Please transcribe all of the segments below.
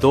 2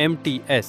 MTS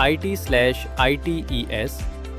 IT/ITES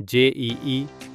JEE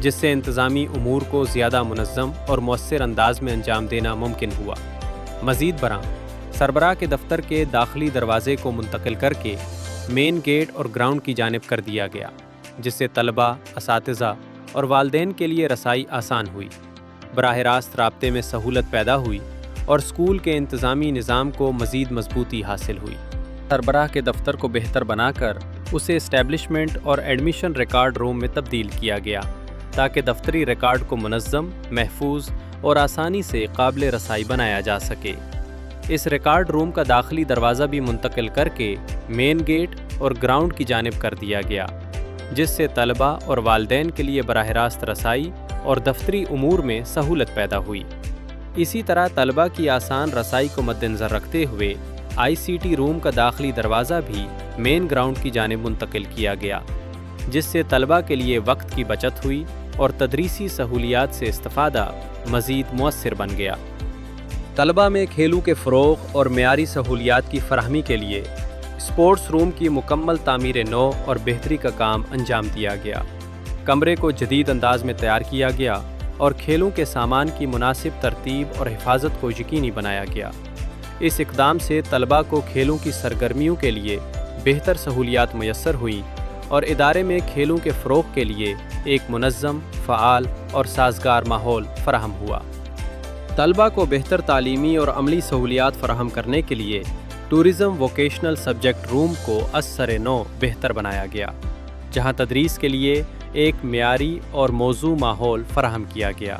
جس سے انتظامی امور کو زیادہ منظم اور مؤثر انداز میں انجام دینا ممکن ہوا۔ مزید برآں سربراہ کے دفتر کے داخلی دروازے کو منتقل کر کے مین گیٹ اور گراؤنڈ کی جانب کر دیا گیا، جس سے طلباء، اساتذہ اور والدین کے لیے رسائی آسان ہوئی، براہ راست رابطے میں سہولت پیدا ہوئی اور اسکول کے انتظامی نظام کو مزید مضبوطی حاصل ہوئی۔ سربراہ کے دفتر کو بہتر بنا کر اسے اسٹیبلشمنٹ اور ایڈمیشن ریکارڈ روم میں تبدیل کیا گیا تاکہ دفتری ریکارڈ کو منظم، محفوظ اور آسانی سے قابل رسائی بنایا جا سکے۔ اس ریکارڈ روم کا داخلی دروازہ بھی منتقل کر کے مین گیٹ اور گراؤنڈ کی جانب کر دیا گیا، جس سے طلباء اور والدین کے لیے براہ راست رسائی اور دفتری امور میں سہولت پیدا ہوئی۔ اسی طرح طلباء کی آسان رسائی کو مد نظر رکھتے ہوئے آئی سی ٹی روم کا داخلی دروازہ بھی مین گراؤنڈ کی جانب منتقل کیا گیا، جس سے طلباء کے لیے وقت کی بچت ہوئی اور تدریسی سہولیات سے استفادہ مزید مؤثر بن گیا۔ طلباء میں کھیلوں کے فروغ اور معیاری سہولیات کی فراہمی کے لیے اسپورٹس روم کی مکمل تعمیر نو اور بہتری کا کام انجام دیا گیا۔ کمرے کو جدید انداز میں تیار کیا گیا اور کھیلوں کے سامان کی مناسب ترتیب اور حفاظت کو یقینی بنایا گیا۔ اس اقدام سے طلباء کو کھیلوں کی سرگرمیوں کے لیے بہتر سہولیات میسر ہوئیں اور ادارے میں کھیلوں کے فروغ کے لیے ایک منظم، فعال اور سازگار ماحول فراہم ہوا۔ طلباء کو بہتر تعلیمی اور عملی سہولیات فراہم کرنے کے لیے ٹورزم ووکیشنل سبجیکٹ روم کو از سر نو بہتر بنایا گیا، جہاں تدریس کے لیے ایک معیاری اور موزوں ماحول فراہم کیا گیا۔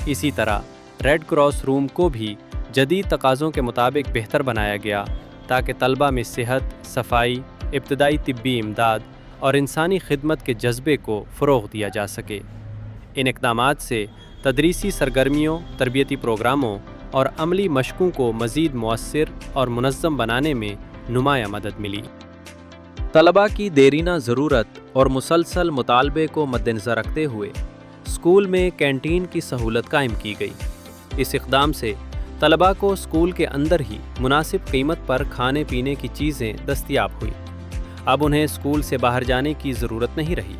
اسی طرح ریڈ کراس روم کو بھی جدید تقاضوں کے مطابق بہتر بنایا گیا تاکہ طلباء میں صحت، صفائی، ابتدائی طبی امداد اور انسانی خدمت کے جذبے کو فروغ دیا جا سکے۔ ان اقدامات سے تدریسی سرگرمیوں، تربیتی پروگراموں اور عملی مشقوں کو مزید مؤثر اور منظم بنانے میں نمایاں مدد ملی۔ طلباء کی دیرینہ ضرورت اور مسلسل مطالبے کو مدنظر رکھتے ہوئے اسکول میں کینٹین کی سہولت قائم کی گئی۔ اس اقدام سے طلباء کو اسکول کے اندر ہی مناسب قیمت پر کھانے پینے کی چیزیں دستیاب ہوئیں۔ اب انہیں اسکول سے باہر جانے کی ضرورت نہیں رہی۔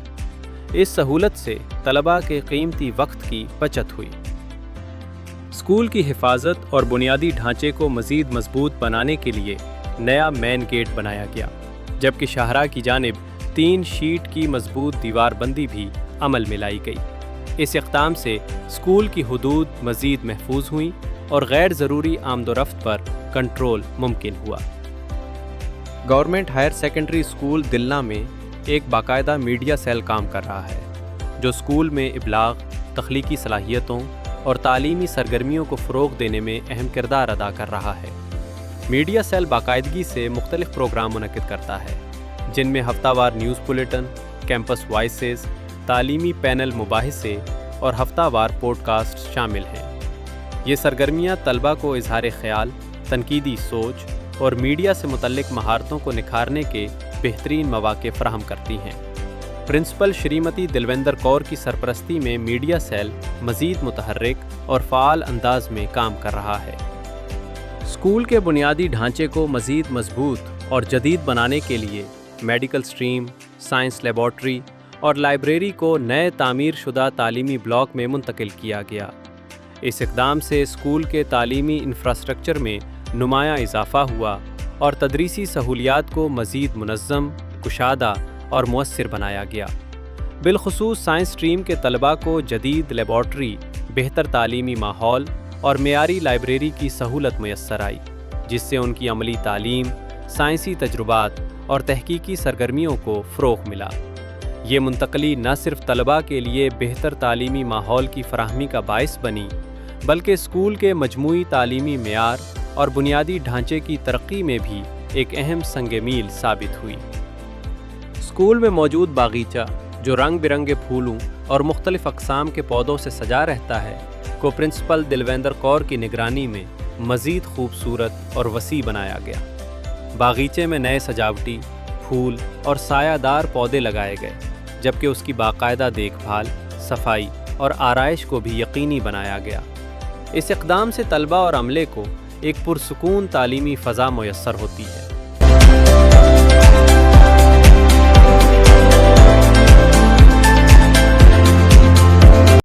اس سہولت سے طلباء کے قیمتی وقت کی بچت ہوئی۔ اسکول کی حفاظت اور بنیادی ڈھانچے کو مزید مضبوط بنانے کے لیے نیا مین گیٹ بنایا گیا، جبکہ شاہراہ کی جانب 3 شیٹ کی مضبوط دیوار بندی بھی عمل میں لائی گئی۔ اس اقدام سے اسکول کی حدود مزید محفوظ ہوئیں اور غیر ضروری آمد و رفت پر کنٹرول ممکن ہوا۔ گورنمنٹ ہائر سیکنڈری اسکول دلنا میں ایک باقاعدہ میڈیا سیل کام کر رہا ہے، جو اسکول میں ابلاغ، تخلیقی صلاحیتوں اور تعلیمی سرگرمیوں کو فروغ دینے میں اہم کردار ادا کر رہا ہے۔ میڈیا سیل باقاعدگی سے مختلف پروگرام منعقد کرتا ہے، جن میں ہفتہ وار نیوز بلیٹن، کیمپس وائسز، تعلیمی پینل مباحثے اور ہفتہ وار پوڈ کاسٹ شامل ہیں۔ یہ سرگرمیاں طلباء کو اظہار خیال، تنقیدی سوچ اور میڈیا سے متعلق مہارتوں کو نکھارنے کے بہترین مواقع فراہم کرتی ہیں۔ پرنسپل شریمتی دلوندر کور کی سرپرستی میں میڈیا سیل مزید متحرک اور فعال انداز میں کام کر رہا ہے۔ اسکول کے بنیادی ڈھانچے کو مزید مضبوط اور جدید بنانے کے لیے میڈیکل اسٹریم، سائنس لیبارٹری اور لائبریری کو نئے تعمیر شدہ تعلیمی بلاک میں منتقل کیا گیا۔ اس اقدام سے اسکول کے تعلیمی انفراسٹرکچر میں نمایاں اضافہ ہوا اور تدریسی سہولیات کو مزید منظم، کشادہ اور مؤثر بنایا گیا۔ بالخصوص سائنس اسٹریم کے طلباء کو جدید لیبارٹری، بہتر تعلیمی ماحول اور معیاری لائبریری کی سہولت میسر آئی، جس سے ان کی عملی تعلیم، سائنسی تجربات اور تحقیقی سرگرمیوں کو فروغ ملا۔ یہ منتقلی نہ صرف طلباء کے لیے بہتر تعلیمی ماحول کی فراہمی کا باعث بنی، بلکہ اسکول کے مجموعی تعلیمی معیار اور بنیادی ڈھانچے کی ترقی میں بھی ایک اہم سنگ میل ثابت ہوئی۔ اسکول میں موجود باغیچہ، جو رنگ برنگے پھولوں اور مختلف اقسام کے پودوں سے سجا رہتا ہے، کو پرنسپل دلوندر کور کی نگرانی میں مزید خوبصورت اور وسیع بنایا گیا۔ باغیچے میں نئے سجاوٹی، پھول اور سایہ دار پودے لگائے گئے، جبکہ اس کی باقاعدہ دیکھ بھال، صفائی اور آرائش کو بھی یقینی بنایا گیا۔ اس اقدام سے طلباء اور عملے کو ایک پرسکون تعلیمی فضا میسر ہوتی ہے۔